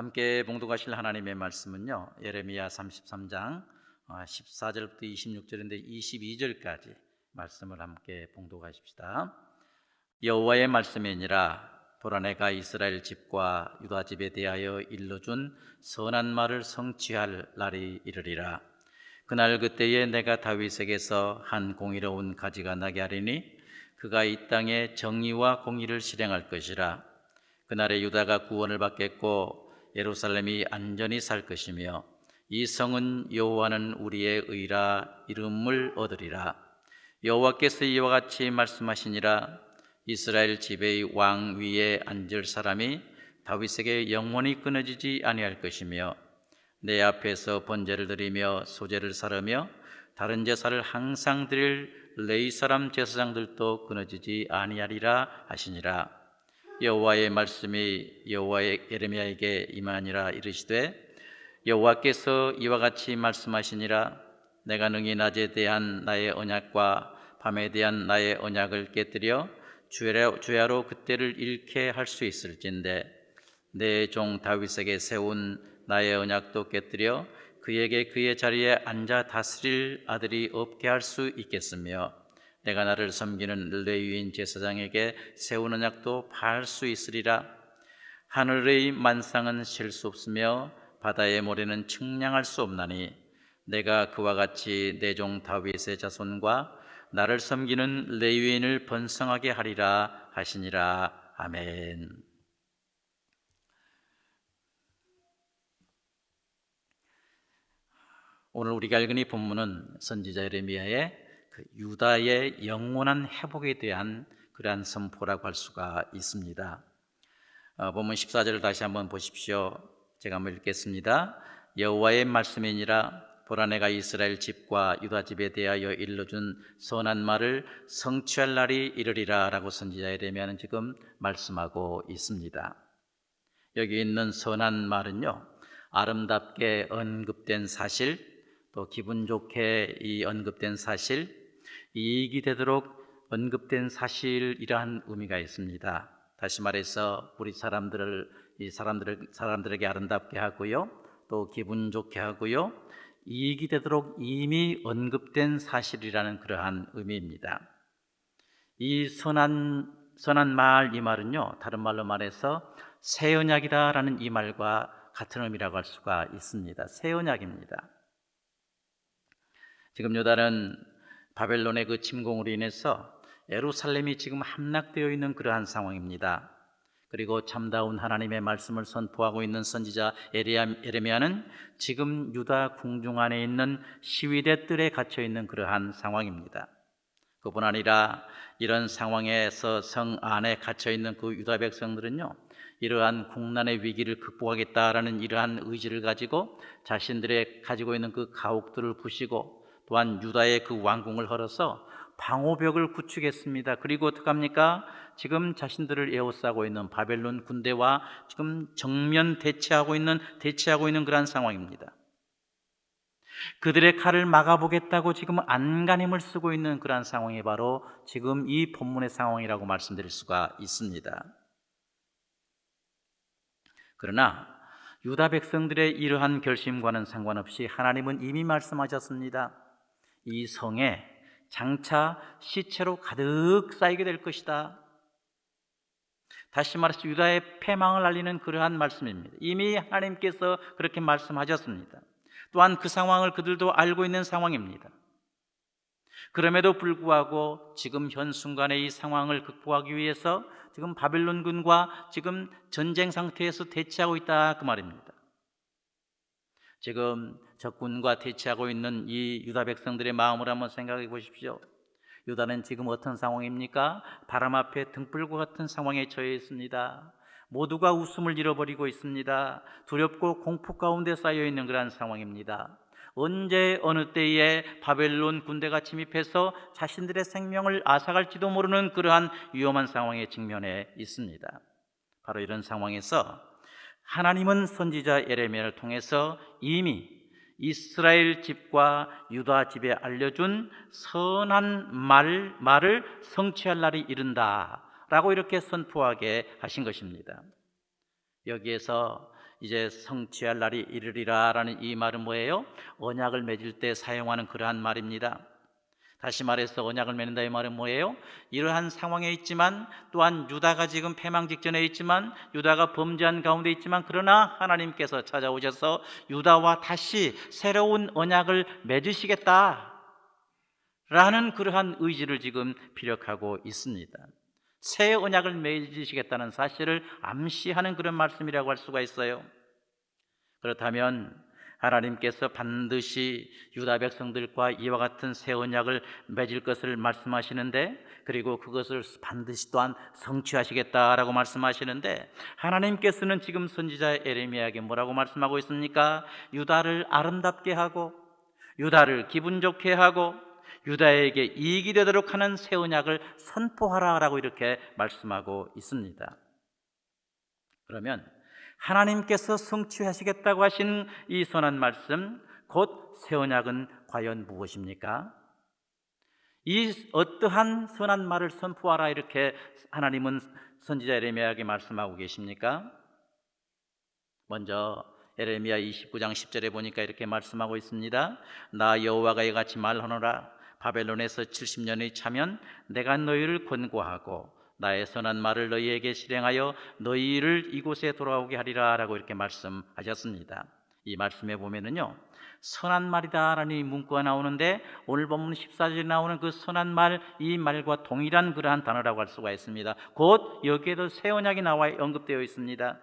함께 봉독하실 하나님의 말씀은요, 예레미야 33장 14절부터 26절인데 22절까지 말씀을 함께 봉독하십시다. 여호와의 말씀이니라. 보라, 내가 이스라엘 집과 유다 집에 대하여 일러준 선한 말을 성취할 날이 이르리라. 그날 그때에 내가 다윗에게서 한 공의로운 가지가 나게 하리니 그가 이 땅에 정의와 공의를 실행할 것이라. 그날에 유다가 구원을 받겠고 예루살렘이 안전히 살 것이며 이 성은 여호와는 우리의 의라 이름을 얻으리라. 여호와께서 이와 같이 말씀하시니라. 이스라엘 지배의 왕 위에 앉을 사람이 다윗에게 영원히 끊어지지 아니할 것이며 내 앞에서 번제를 드리며 소제를 사르며 다른 제사를 항상 드릴 레위 사람 제사장들도 끊어지지 아니하리라 하시니라. 여호와의 말씀이 여호와의 예레미야에게 임하니라. 이르시되 여호와께서 이와 같이 말씀하시니라. 내가 능히 낮에 대한 나의 언약과 밤에 대한 나의 언약을 깨뜨려 주야로 그때를 잃게 할 수 있을진데 내 종 다윗에게 세운 나의 언약도 깨뜨려 그에게 그의 자리에 앉아 다스릴 아들이 없게 할 수 있겠으며 내가 나를 섬기는 레위인 제사장에게 세운 언약도 파할 수 있으리라. 하늘의 만상은 셀 수 없으며 바다의 모래는 측량할 수 없나니 내가 그와 같이 내 종 다윗의 자손과 나를 섬기는 레위인을 번성하게 하리라 하시니라. 아멘. 오늘 우리가 읽은 이 본문은 선지자 예레미야의 유다의 영원한 회복에 대한 그러한 선포라고 할 수가 있습니다. 본문 14절을 다시 한번 보십시오. 제가 한번 읽겠습니다. 여호와의 말씀이니라. 보라, 내가 이스라엘 집과 유다 집에 대하여 일러준 선한 말을 성취할 날이 이르리라 라고 선지자 예레미야는 지금 말씀하고 있습니다. 여기 있는 선한 말은요, 아름답게 언급된 사실, 또 기분 좋게 이 언급된 사실, 이익이 되도록 언급된 사실이라는 의미가 있습니다. 다시 말해서 우리 사람들에게 아름답게 하고요, 또 기분 좋게 하고요, 이익이 되도록 이미 언급된 사실이라는 그러한 의미입니다. 이 선한 말, 이 말은요, 다른 말로 말해서 새 언약이다라는 이 말과 같은 의미라고 할 수가 있습니다. 새 언약입니다. 지금 유다는 바벨론의 그 침공으로 인해서 예루살렘이 지금 함락되어 있는 그러한 상황입니다. 그리고 참다운 하나님의 말씀을 선포하고 있는 선지자 예레미야는 지금 유다 궁중 안에 있는 시위대 뜰에 갇혀 있는 그러한 상황입니다. 그뿐 아니라 이런 상황에서 성 안에 갇혀 있는 그 유다 백성들은요, 이러한 국난의 위기를 극복하겠다라는 이러한 의지를 가지고 자신들의 가지고 있는 그 가옥들을 부시고 또한 유다의 그 왕궁을 헐어서 방호벽을 구축했습니다. 그리고 어떡합니까? 지금 자신들을 에워싸고 있는 바벨론 군대와 지금 정면 대치하고 있는 그러한 상황입니다. 그들의 칼을 막아보겠다고 지금 안간힘을 쓰고 있는 그러한 상황이 바로 지금 이 본문의 상황이라고 말씀드릴 수가 있습니다. 그러나 유다 백성들의 이러한 결심과는 상관없이 하나님은 이미 말씀하셨습니다. 이 성에 장차 시체로 가득 쌓이게 될 것이다. 다시 말해서 유다의 패망을 알리는 그러한 말씀입니다. 이미 하나님께서 그렇게 말씀하셨습니다. 또한 그 상황을 그들도 알고 있는 상황입니다. 그럼에도 불구하고 지금 현 순간의 이 상황을 극복하기 위해서 지금 바벨론군과 지금 전쟁 상태에서 대치하고 있다, 그 말입니다. 지금 적군과 대치하고 있는 이 유다 백성들의 마음을 한번 생각해 보십시오. 유다는 지금 어떤 상황입니까? 바람 앞에 등불과 같은 상황에 처해 있습니다. 모두가 웃음을 잃어버리고 있습니다. 두렵고 공포 가운데 쌓여 있는 그런 상황입니다. 언제 어느 때에 바벨론 군대가 침입해서 자신들의 생명을 앗아갈지도 모르는 그러한 위험한 상황에 직면해 있습니다. 바로 이런 상황에서 하나님은 선지자 예레미야를 통해서 이미 이스라엘 집과 유다 집에 알려준 선한 말을 성취할 날이 이른다 라고 이렇게 선포하게 하신 것입니다. 여기에서 이제 성취할 날이 이르리라라는 이 말은 뭐예요? 언약을 맺을 때 사용하는 그러한 말입니다. 다시 말해서 언약을 맺는다 이 말은 뭐예요? 이러한 상황에 있지만 또한 유다가 지금 패망 직전에 있지만 유다가 범죄한 가운데 있지만 그러나 하나님께서 찾아오셔서 유다와 다시 새로운 언약을 맺으시겠다 라는 그러한 의지를 지금 피력하고 있습니다. 새 언약을 맺으시겠다는 사실을 암시하는 그런 말씀이라고 할 수가 있어요. 그렇다면 하나님께서 반드시 유다 백성들과 이와 같은 새 언약을 맺을 것을 말씀하시는데, 그리고 그것을 반드시 또한 성취하시겠다라고 말씀하시는데, 하나님께서는 지금 선지자 예레미야에게 뭐라고 말씀하고 있습니까? 유다를 아름답게 하고 유다를 기분 좋게 하고 유다에게 이익이 되도록 하는 새 언약을 선포하라라고 이렇게 말씀하고 있습니다. 그러면 하나님께서 성취하시겠다고 하신 이 선한 말씀, 곧 새 언약은 과연 무엇입니까? 이 어떠한 선한 말을 선포하라 이렇게 하나님은 선지자 예레미야에게 말씀하고 계십니까? 먼저 예레미야 29장 10절에 보니까 이렇게 말씀하고 있습니다. 나 여호와가 이같이 말하노라. 바벨론에서 70년이 차면 내가 너희를 권고하고 나의 선한 말을 너희에게 실행하여 너희를 이곳에 돌아오게 하리라 라고 이렇게 말씀하셨습니다. 이 말씀에 보면은요, 선한 말이다라는 이 문구가 나오는데 오늘 본문 14절에 나오는 그 선한 말, 이 말과 동일한 그러한 단어라고 할 수가 있습니다. 곧 여기에도 새 언약이 나와 언급되어 있습니다.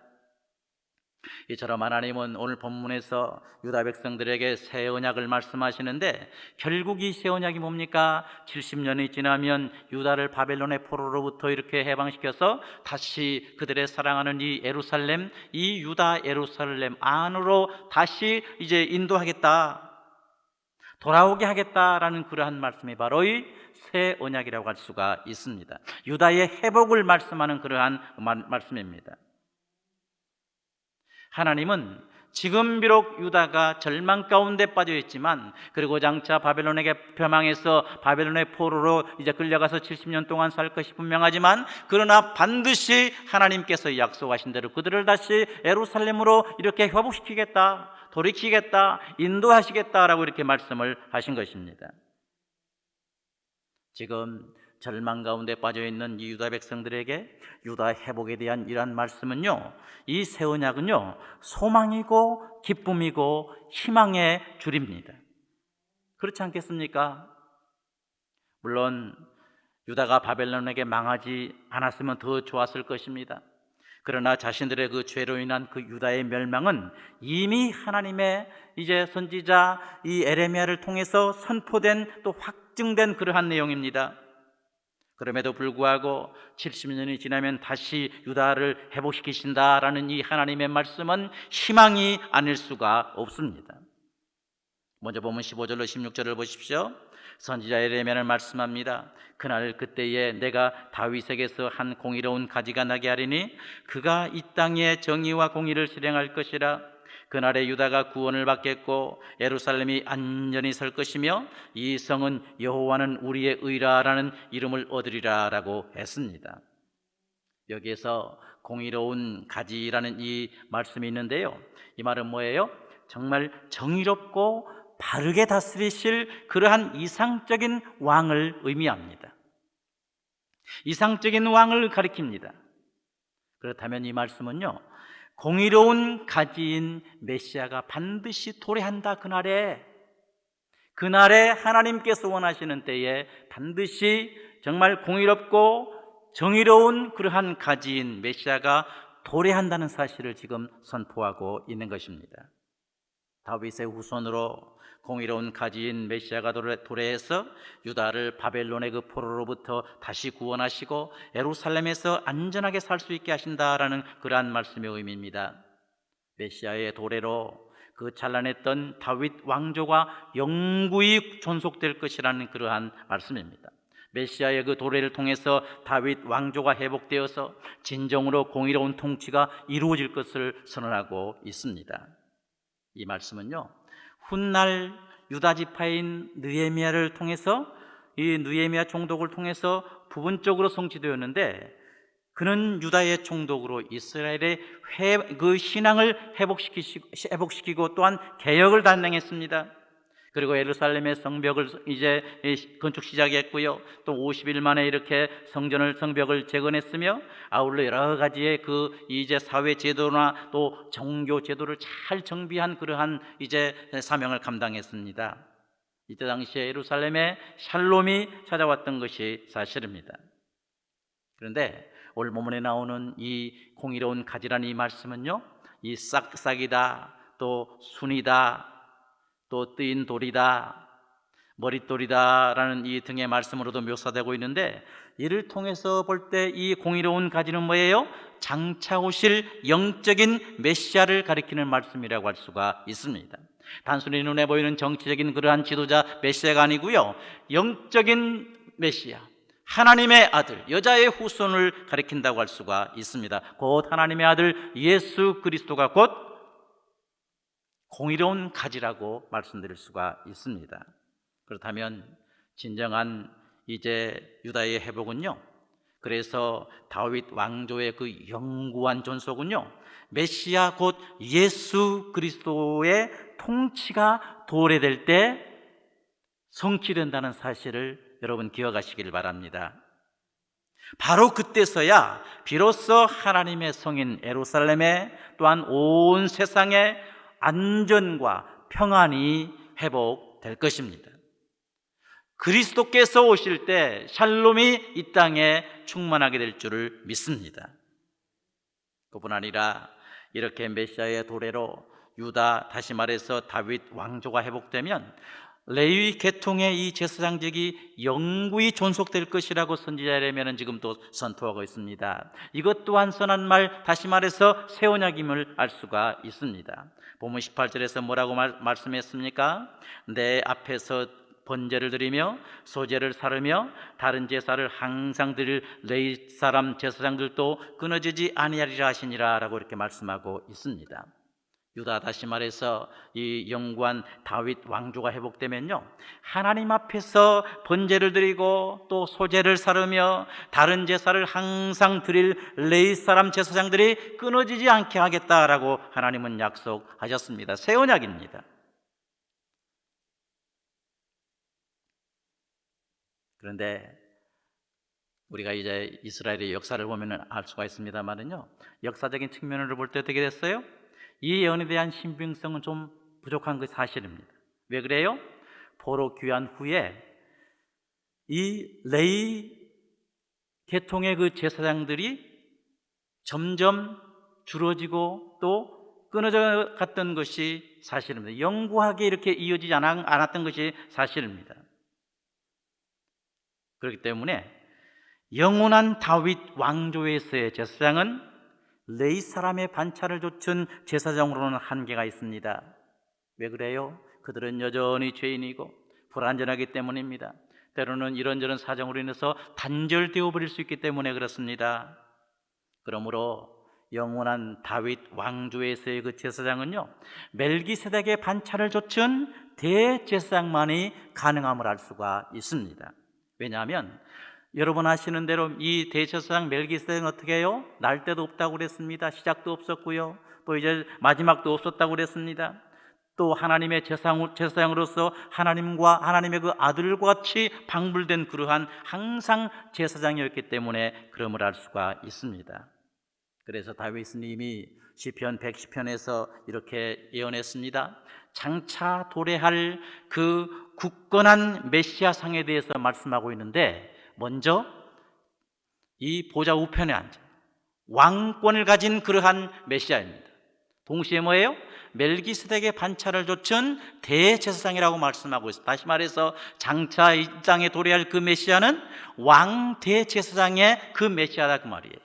이처럼 하나님은 오늘 본문에서 유다 백성들에게 새 언약을 말씀하시는데, 결국 이 새 언약이 뭡니까? 70년이 지나면 유다를 바벨론의 포로로부터 이렇게 해방시켜서 다시 그들의 사랑하는 이 예루살렘, 이 유다 예루살렘 안으로 다시 이제 인도하겠다, 돌아오게 하겠다라는 그러한 말씀이 바로 이 새 언약이라고 할 수가 있습니다. 유다의 회복을 말씀하는 그러한 말씀입니다. 하나님은 지금 비록 유다가 절망 가운데 빠져 있지만, 그리고 장차 바벨론에게 벼망해서 바벨론의 포로로 이제 끌려가서 70년 동안 살 것이 분명하지만, 그러나 반드시 하나님께서 약속하신 대로 그들을 다시 예루살렘으로 이렇게 회복시키겠다, 돌이키겠다, 인도하시겠다라고 이렇게 말씀을 하신 것입니다. 지금 절망 가운데 빠져있는 이 유다 백성들에게 유다 회복에 대한 이러한 말씀은요, 이 새 언약은요, 소망이고 기쁨이고 희망의 줄입니다. 그렇지 않겠습니까? 물론 유다가 바벨론에게 망하지 않았으면 더 좋았을 것입니다. 그러나 자신들의 그 죄로 인한 그 유다의 멸망은 이미 하나님의 이제 선지자 이 예레미야를 통해서 선포된, 또 확증된 그러한 내용입니다. 그럼에도 불구하고 70년이 지나면 다시 유다를 회복시키신다라는 이 하나님의 말씀은 희망이 아닐 수가 없습니다. 먼저 보면 15절로 16절을 보십시오. 선지자 예레미야는 말씀합니다. 그날 그때에 내가 다윗에게서 한 공의로운 가지가 나게 하리니 그가 이 땅에 정의와 공의를 실행할 것이라. 그날에 유다가 구원을 받겠고 예루살렘이 안전히 설 것이며 이 성은 여호와는 우리의 의라라는 이름을 얻으리라 라고 했습니다. 여기에서 공의로운 가지라는 이 말씀이 있는데요, 이 말은 뭐예요? 정말 정의롭고 바르게 다스리실 그러한 이상적인 왕을 의미합니다. 이상적인 왕을 가리킵니다. 그렇다면 이 말씀은요, 공의로운 가지인 메시아가 반드시 도래한다. 그날에 하나님께서 원하시는 때에 반드시 정말 공의롭고 정의로운 그러한 가지인 메시아가 도래한다는 사실을 지금 선포하고 있는 것입니다. 다윗의 후손으로 공의로운 가지인 메시아가 도래해서 유다를 바벨론의 그 포로로부터 다시 구원하시고 예루살렘에서 안전하게 살 수 있게 하신다라는 그러한 말씀의 의미입니다. 메시아의 도래로 그 찬란했던 다윗 왕조가 영구히 존속될 것이라는 그러한 말씀입니다. 메시아의 그 도래를 통해서 다윗 왕조가 회복되어서 진정으로 공의로운 통치가 이루어질 것을 선언하고 있습니다. 이 말씀은요, 훗날 유다 지파인 느헤미야를 통해서, 이 느헤미야 총독을 통해서 부분적으로 성취되었는데, 그는 유다의 총독으로 이스라엘의 그 신앙을 회복시키고 또한 개혁을 단행했습니다. 그리고 예루살렘의 성벽을 이제 건축 시작했고요. 또 50일 만에 이렇게 성벽을 재건했으며, 아울러 여러 가지의 그 이제 사회 제도나 또 종교 제도를 잘 정비한 그러한 이제 사명을 감당했습니다. 이때 당시에 예루살렘에 샬롬이 찾아왔던 것이 사실입니다. 그런데 오늘 본문에 나오는 이 공의로운 가지라는 이 말씀은요, 이 싹싹이다, 또 순이다, 또 뜨인 돌이다, 머릿돌이다 라는 이 등의 말씀으로도 묘사되고 있는데, 이를 통해서 볼 때 이 공의로운 가지는 뭐예요? 장차 오실 영적인 메시아를 가리키는 말씀이라고 할 수가 있습니다. 단순히 눈에 보이는 정치적인 그러한 지도자 메시아가 아니고요, 영적인 메시아, 하나님의 아들, 여자의 후손을 가리킨다고 할 수가 있습니다. 곧 하나님의 아들 예수 그리스도가 곧 공의로운 가지라고 말씀드릴 수가 있습니다. 그렇다면 진정한 이제 유다의 회복은요, 그래서 다윗 왕조의 그 영구한 존속은요, 메시아 곧 예수 그리스도의 통치가 도래될 때 성취된다는 사실을 여러분 기억하시길 바랍니다. 바로 그때서야 비로소 하나님의 성인 예루살렘에, 또한 온 세상에 안전과 평안이 회복될 것입니다. 그리스도께서 오실 때 샬롬이 이 땅에 충만하게 될 줄을 믿습니다. 그뿐 아니라 이렇게 메시아의 도래로 유다, 다시 말해서 다윗 왕조가 회복되면 레위 계통의 이 제사장직이 영구히 존속될 것이라고 선지자 예레미야는 지금 또 선포하고 있습니다. 이것 또한 선한 말, 다시 말해서 새 언약임을 알 수가 있습니다. 본문 18절에서 뭐라고 말씀했습니까? 내 앞에서 번제를 드리며 소제를 사르며 다른 제사를 항상 드릴 레위 사람 제사장들도 끊어지지 아니하리라 하시니라 라고 이렇게 말씀하고 있습니다. 유다, 다시 말해서 이 영구한 다윗 왕조가 회복되면요, 하나님 앞에서 번제를 드리고 또 소제를 사르며 다른 제사를 항상 드릴 레위 사람 제사장들이 끊어지지 않게 하겠다라고 하나님은 약속하셨습니다. 새 언약입니다. 그런데 우리가 이제 이스라엘의 역사를 보면 알 수가 있습니다만은요, 역사적인 측면으로 볼 때 어떻게 됐어요? 이 예언에 대한 신빙성은 좀 부족한 것이 사실입니다. 왜 그래요? 포로 귀환 후에 이 레위 계통의 그 제사장들이 점점 줄어지고 또 끊어져 갔던 것이 사실입니다. 영구하게 이렇게 이어지지 않았던 것이 사실입니다. 그렇기 때문에 영원한 다윗 왕조에서의 제사장은 레위 사람의 반차를 좇은 제사장으로는 한계가 있습니다. 왜 그래요? 그들은 여전히 죄인이고 불완전하기 때문입니다. 때로는 이런저런 사정으로 인해서 단절되어 버릴 수 있기 때문에 그렇습니다. 그러므로 영원한 다윗 왕조에서의 그 제사장은요, 멜기세덱의 반차를 좇은 대제사장만이 가능함을 알 수가 있습니다. 왜냐하면 여러분 아시는 대로 이 대제사장 멜기세덱은 어떻게 해요? 날 때도 없다고 그랬습니다. 시작도 없었고요, 또 이제 마지막도 없었다고 그랬습니다. 또 하나님의 제사장으로서 하나님과 하나님의 그 아들과 같이 방불된 그러한 항상 제사장이었기 때문에 그럼을 알 수가 있습니다. 그래서 다윗은 이미 시편 110편에서 이렇게 예언했습니다. 장차 도래할 그 굳건한 메시아상에 대해서 말씀하고 있는데, 먼저 이 보좌 우편에 앉아 왕권을 가진 그러한 메시아입니다. 동시에 뭐예요? 멜기세덱의 반차를 좇은 대제사장이라고 말씀하고 있습니다. 다시 말해서 장차 이 땅에 도래할 그 메시아는 왕 대제사장의 그 메시아다 그 말이에요.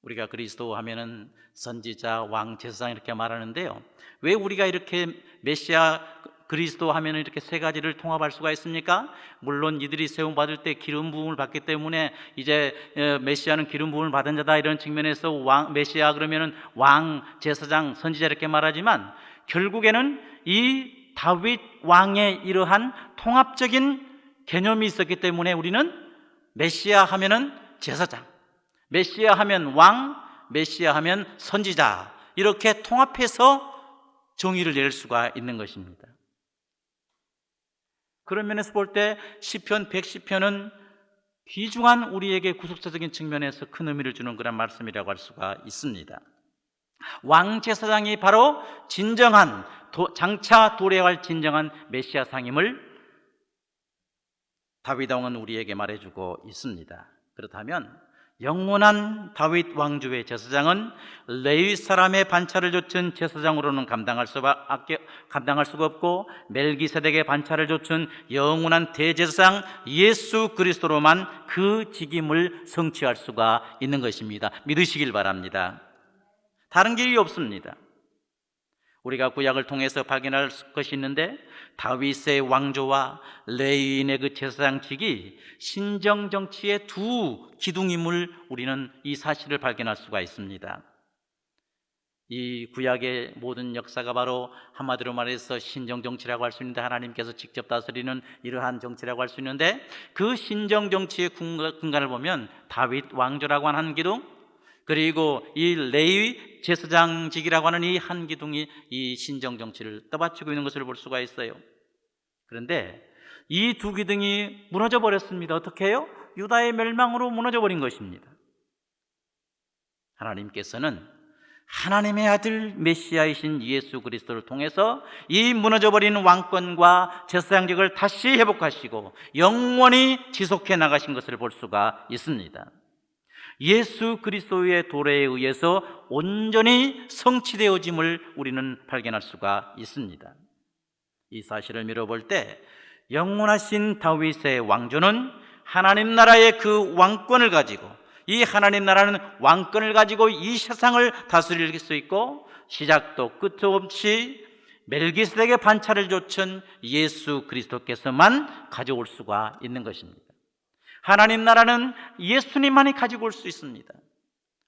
우리가 그리스도 하면은 선지자, 왕, 제사장 이렇게 말하는데요, 왜 우리가 이렇게 메시아 그리스도 하면은 이렇게 세 가지를 통합할 수가 있습니까? 물론 이들이 세움 받을 때 기름 부음을 받기 때문에 이제 메시아는 기름 부음을 받은 자다, 이런 측면에서 왕 메시아 그러면은 왕, 제사장, 선지자 이렇게 말하지만, 결국에는 이 다윗 왕의 이러한 통합적인 개념이 있었기 때문에 우리는 메시아 하면은 제사장, 메시아 하면 왕, 메시아 하면 선지자, 이렇게 통합해서 정의를 낼 수가 있는 것입니다. 그런 면에서 볼 때 시편 110편은 귀중한 우리에게 구속사적인 측면에서 큰 의미를 주는 그런 말씀이라고 할 수가 있습니다. 왕 제사장이 바로 진정한 장차 도래할 진정한 메시아 상임을 다윗 왕은 우리에게 말해주고 있습니다. 그렇다면 영원한 다윗 왕조의 제사장은 레위 사람의 반차를 좇은 제사장으로는 감당할 수가 없고, 멜기세덱의 반차를 좇은 영원한 대제사장 예수 그리스도로만 그 직임을 성취할 수가 있는 것입니다. 믿으시길 바랍니다. 다른 길이 없습니다. 우리가 구약을 통해서 발견할 것이 있는데, 다윗의 왕조와 레위인의 그 제사장직이 신정 정치의 두 기둥임을 우리는 이 사실을 발견할 수가 있습니다. 이 구약의 모든 역사가 바로 한마디로 말해서 신정 정치라고 할 수 있는데, 하나님께서 직접 다스리는 이러한 정치라고 할 수 있는데, 그 신정 정치의 근간을 보면 다윗 왕조라고 하는 한 기둥, 그리고 이 레위 제사장직이라고 하는 이 한 기둥이 이 신정 정치를 떠받치고 있는 것을 볼 수가 있어요. 그런데 이 두 기둥이 무너져 버렸습니다. 어떻게 해요? 유다의 멸망으로 무너져 버린 것입니다. 하나님께서는 하나님의 아들 메시아이신 예수 그리스도를 통해서 이 무너져 버린 왕권과 제사장직을 다시 회복하시고 영원히 지속해 나가신 것을 볼 수가 있습니다. 예수 그리스도의 도래에 의해서 온전히 성취되어짐을 우리는 발견할 수가 있습니다. 이 사실을 미뤄볼 때 영원하신 다윗의 왕조는 하나님 나라의 그 왕권을 가지고, 이 하나님 나라는 왕권을 가지고 이 세상을 다스릴 수 있고, 시작도 끝도 없이 멜기세덱의 반차를 좇은 예수 그리스도께서만 가져올 수가 있는 것입니다. 하나님 나라는 예수님만이 가지고 올 수 있습니다.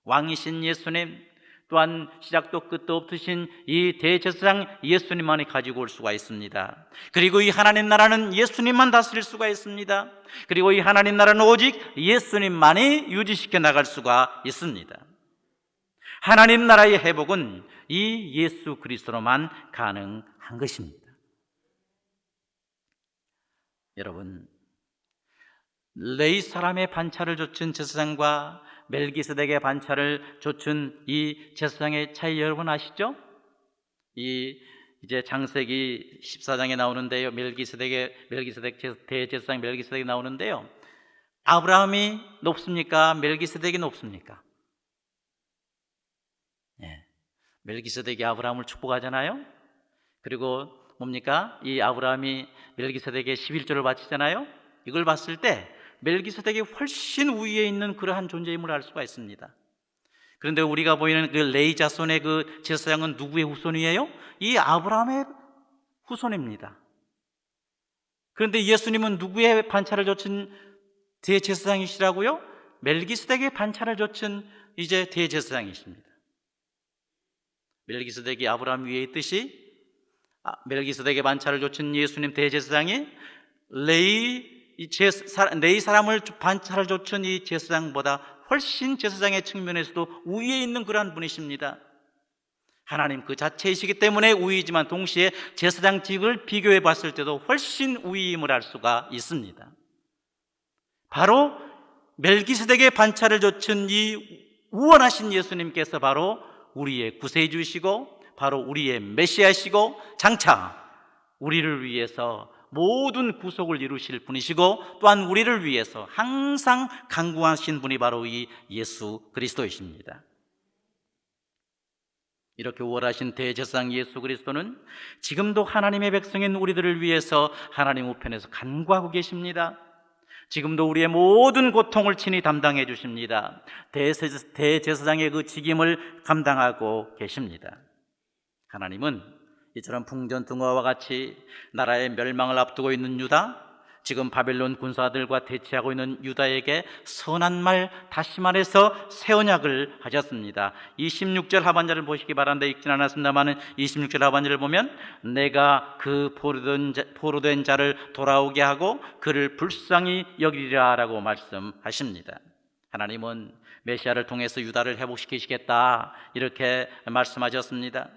왕이신 예수님, 또한 시작도 끝도 없으신 이 대제사장 예수님만이 가지고 올 수가 있습니다. 그리고 이 하나님 나라는 예수님만 다스릴 수가 있습니다. 그리고 이 하나님 나라는 오직 예수님만이 유지시켜 나갈 수가 있습니다. 하나님 나라의 회복은 이 예수 그리스도로만 가능한 것입니다. 여러분, 레위 사람의 반차를 좇은 제사장과 멜기세덱의 반차를 좇은 이 제사장의 차이 여러분 아시죠? 이제 창세기 14장에 나오는데요, 멜기세덱 대제사장 멜기세덱이 나오는데요, 아브라함이 높습니까? 멜기세덱이 높습니까? 네. 멜기세덱이 아브라함을 축복하잖아요. 그리고 뭡니까? 이 아브라함이 멜기세덱에 11조를 바치잖아요. 이걸 봤을 때 멜기세덱이 훨씬 우위에 있는 그러한 존재임을 알 수가 있습니다. 그런데 우리가 보이는 그 레위 자손의 그 제사장은 누구의 후손이에요? 이 아브라함의 후손입니다. 그런데 예수님은 누구의 반차를 좇은 대제사장이시라고요? 멜기세덱의 반차를 좇은 이제 대제사장이십니다. 멜기세덱이 아브라함 위에 있듯이 멜기세덱의 반차를 좇은 예수님 대제사장이 레위 사람을 반차를 좇은 이 제사장보다 훨씬 제사장의 측면에서도 우위에 있는 그러한 분이십니다. 하나님 그 자체이시기 때문에 우위이지만 동시에 제사장직을 비교해 봤을 때도 훨씬 우위임을 알 수가 있습니다. 바로 멜기세덱의 반차를 좇은 이 우월하신 예수님께서 바로 우리의 구세주시고 바로 우리의 메시아시고 장차 우리를 위해서 모든 구속을 이루실 분이시고, 또한 우리를 위해서 항상 강구하신 분이 바로 이 예수 그리스도이십니다. 이렇게 우월하신 대제사장 예수 그리스도는 지금도 하나님의 백성인 우리들을 위해서 하나님 우편에서 간구하고 계십니다. 지금도 우리의 모든 고통을 친히 담당해 주십니다. 대제사장의 그 직임을 감당하고 계십니다. 하나님은 이처럼 풍전등화와 같이 나라의 멸망을 앞두고 있는 유다, 지금 바벨론 군사들과 대치하고 있는 유다에게 선한 말, 다시 말해서 새 언약을 하셨습니다. 26절 하반절을 보시기 바랍니다. 읽진 않았습니다만 26절 하반절을 보면 내가 그 포로된 자를 돌아오게 하고 그를 불쌍히 여기리라 라고 말씀하십니다. 하나님은 메시아를 통해서 유다를 회복시키시겠다 이렇게 말씀하셨습니다.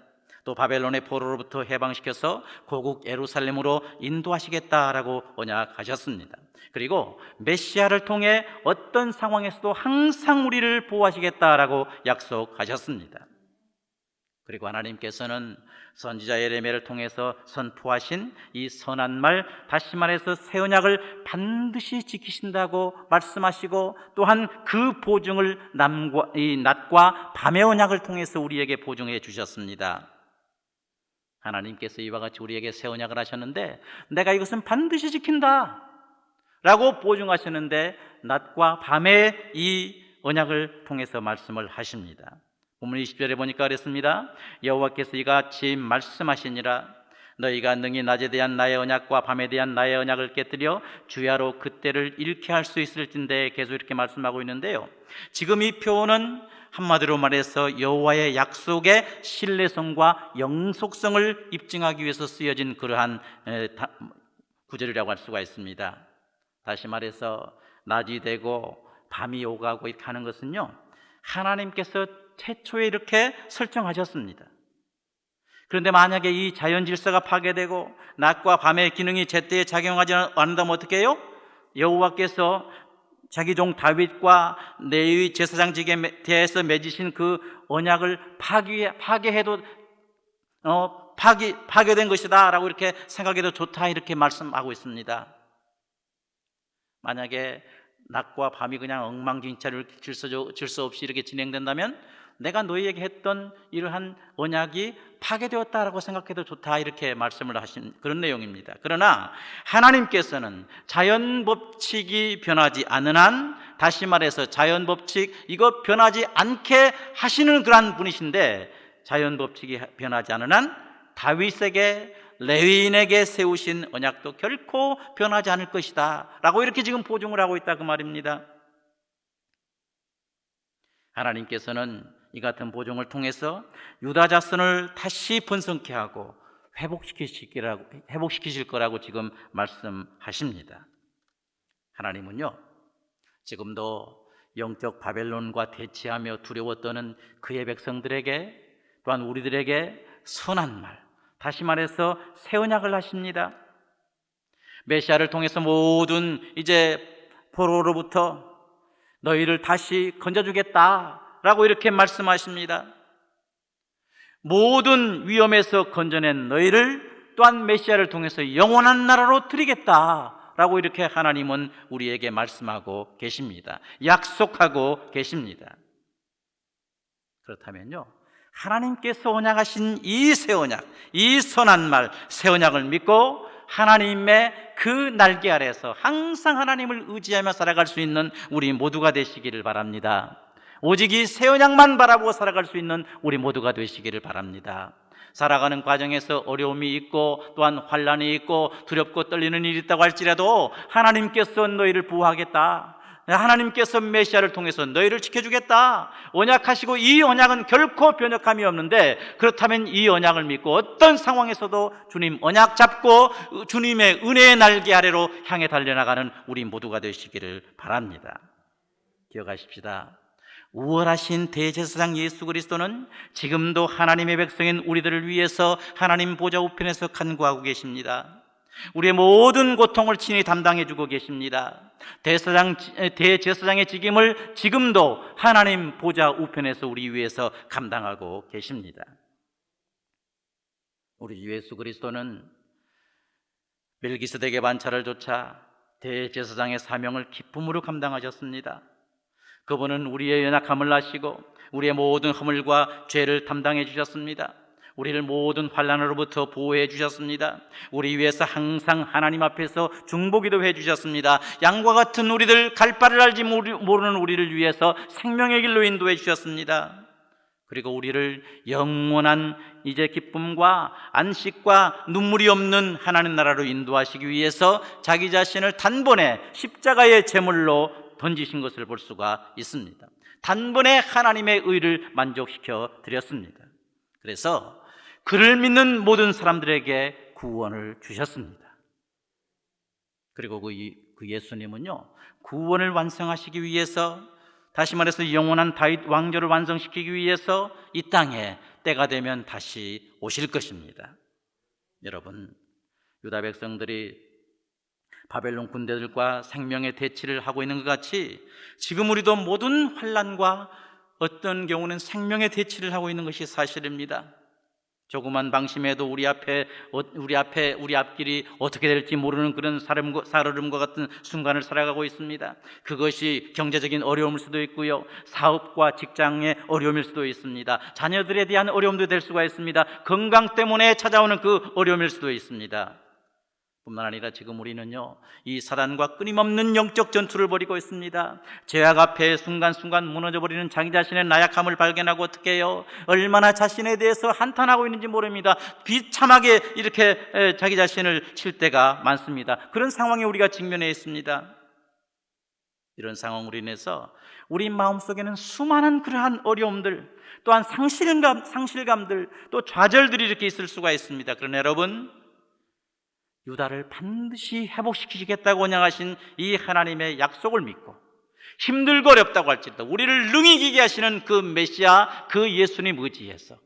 또 바벨론의 포로로부터 해방시켜서 고국 예루살렘으로 인도하시겠다라고 언약하셨습니다. 그리고 메시아를 통해 어떤 상황에서도 항상 우리를 보호하시겠다라고 약속하셨습니다. 그리고 하나님께서는 선지자 예레미야를 통해서 선포하신 이 선한 말, 다시 말해서 새 언약을 반드시 지키신다고 말씀하시고 또한 그 보증을 낮과 밤의 언약을 통해서 우리에게 보증해 주셨습니다. 하나님께서 이와 같이 우리에게 새 언약을 하셨는데 내가 이것은 반드시 지킨다 라고 보증하셨는데 낮과 밤에 이 언약을 통해서 말씀을 하십니다. 본문 20절에 보니까 그랬습니다. 여호와께서 이같이 말씀하시니라 너희가 능히 낮에 대한 나의 언약과 밤에 대한 나의 언약을 깨뜨려 주야로 그때를 잃게 할 수 있을진데 계속 이렇게 말씀하고 있는데요. 지금 이 표현은 한마디로 말해서 여호와의 약속의 신뢰성과 영속성을 입증하기 위해서 쓰여진 그러한 구절이라고 할 수가 있습니다. 다시 말해서 낮이 되고 밤이 오가고 이렇게 하는 것은요, 하나님께서 최초에 이렇게 설정하셨습니다. 그런데 만약에 이 자연 질서가 파괴되고 낮과 밤의 기능이 제때에 작용하지 않는다면 어떻게 해요? 여호와께서 자기 종 다윗과 레위 제사장직에 대해서 맺으신 그 언약을 파괴해도 파괴된 것이다 라고 이렇게 생각해도 좋다 이렇게 말씀하고 있습니다. 만약에 낮과 밤이 그냥 엉망진창으로 질서 없이 이렇게 진행된다면 내가 너희에게 했던 이러한 언약이 파괴되었다라고 생각해도 좋다 이렇게 말씀을 하신 그런 내용입니다. 그러나 하나님께서는 자연 법칙이 변하지 않는 한, 다시 말해서 자연 법칙 이거 변하지 않게 하시는 그러한 분이신데 자연 법칙이 변하지 않는 한 다윗에게 레위인에게 세우신 언약도 결코 변하지 않을 것이다 라고 이렇게 지금 보증을 하고 있다 그 말입니다. 하나님께서는 이 같은 보증을 통해서 유다 자손을 다시 번성케 하고 회복시키실 거라고 지금 말씀하십니다. 하나님은요, 지금도 영적 바벨론과 대치하며 두려워 떠는 그의 백성들에게 또한 우리들에게 선한 말, 다시 말해서 새 언약을 하십니다. 메시아를 통해서 모든 이제 포로로부터 너희를 다시 건져주겠다 라고 이렇게 말씀하십니다. 모든 위험에서 건져낸 너희를 또한 메시아를 통해서 영원한 나라로 드리겠다 라고 이렇게 하나님은 우리에게 말씀하고 계십니다. 약속하고 계십니다. 그렇다면요, 하나님께서 언약하신 이 새 언약, 이 선한 말, 새 언약을 믿고 하나님의 그 날개 아래에서 항상 하나님을 의지하며 살아갈 수 있는 우리 모두가 되시기를 바랍니다. 오직 이 새 언약만 바라보고 살아갈 수 있는 우리 모두가 되시기를 바랍니다. 살아가는 과정에서 어려움이 있고 또한 환난이 있고 두렵고 떨리는 일이 있다고 할지라도 하나님께서 너희를 보호하겠다, 하나님께서 메시아를 통해서 너희를 지켜주겠다 언약하시고 이 언약은 결코 변혁함이 없는데, 그렇다면 이 언약을 믿고 어떤 상황에서도 주님 언약 잡고 주님의 은혜의 날개 아래로 향해 달려나가는 우리 모두가 되시기를 바랍니다. 기억하십시다. 우월하신 대제사장 예수 그리스도는 지금도 하나님의 백성인 우리들을 위해서 하나님 보좌 우편에서 간구하고 계십니다. 우리의 모든 고통을 친히 담당해 주고 계십니다. 대제사장의 직임을 지금도 하나님 보좌 우편에서 우리 위해서 감당하고 계십니다. 우리 예수 그리스도는 멜기세덱의 반차를 조차 대제사장의 사명을 기쁨으로 감당하셨습니다. 그분은 우리의 연약함을 아시고 우리의 모든 허물과 죄를 담당해 주셨습니다. 우리를 모든 환난으로부터 보호해 주셨습니다. 우리 위해서 항상 하나님 앞에서 중보기도 해 주셨습니다. 양과 같은 우리들, 갈 바를 알지 모르는 우리를 위해서 생명의 길로 인도해 주셨습니다. 그리고 우리를 영원한 이제 기쁨과 안식과 눈물이 없는 하나님 나라로 인도하시기 위해서 자기 자신을 단번에 십자가의 제물로 던지신 것을 볼 수가 있습니다. 단번에 하나님의 의를 만족시켜 드렸습니다. 그래서 그를 믿는 모든 사람들에게 구원을 주셨습니다. 그리고 그 예수님은요, 구원을 완성하시기 위해서, 다시 말해서 영원한 다윗 왕조를 완성시키기 위해서 이 땅에 때가 되면 다시 오실 것입니다. 여러분, 유다 백성들이 바벨론 군대들과 생명의 대치를 하고 있는 것 같이 지금 우리도 모든 환난과 어떤 경우는 생명의 대치를 하고 있는 것이 사실입니다. 조그만 방심에도 우리 앞길이 어떻게 될지 모르는 그런 살얼음과 같은 순간을 살아가고 있습니다. 그것이 경제적인 어려움일 수도 있고요, 사업과 직장의 어려움일 수도 있습니다. 자녀들에 대한 어려움도 될 수가 있습니다. 건강 때문에 찾아오는 그 어려움일 수도 있습니다. 뿐만 아니라 지금 우리는요, 이 사단과 끊임없는 영적 전투를 벌이고 있습니다. 죄악 앞에 순간순간 무너져버리는 자기 자신의 나약함을 발견하고 어떻게 해요? 얼마나 자신에 대해서 한탄하고 있는지 모릅니다. 비참하게 이렇게 자기 자신을 칠 때가 많습니다. 그런 상황에 우리가 직면해 있습니다. 이런 상황으로 인해서 우리 마음속에는 수많은 그러한 어려움들, 또한 상실감들, 또 좌절들이 이렇게 있을 수가 있습니다. 그러나 여러분, 유다를 반드시 회복시키시겠다고 언약하신 이 하나님의 약속을 믿고 힘들고 어렵다고 할지라도 우리를 능히 이기게 하시는 그 메시아, 그 예수님 의지해서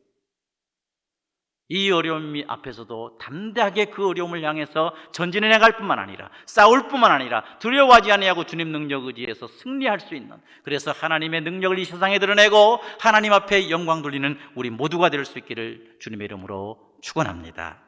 이 어려움 앞에서도 담대하게 그 어려움을 향해서 전진해 나갈 뿐만 아니라 싸울 뿐만 아니라 두려워하지 아니하고 주님 능력 의지해서 승리할 수 있는, 그래서 하나님의 능력을 이 세상에 드러내고 하나님 앞에 영광 돌리는 우리 모두가 될 수 있기를 주님의 이름으로 축원합니다.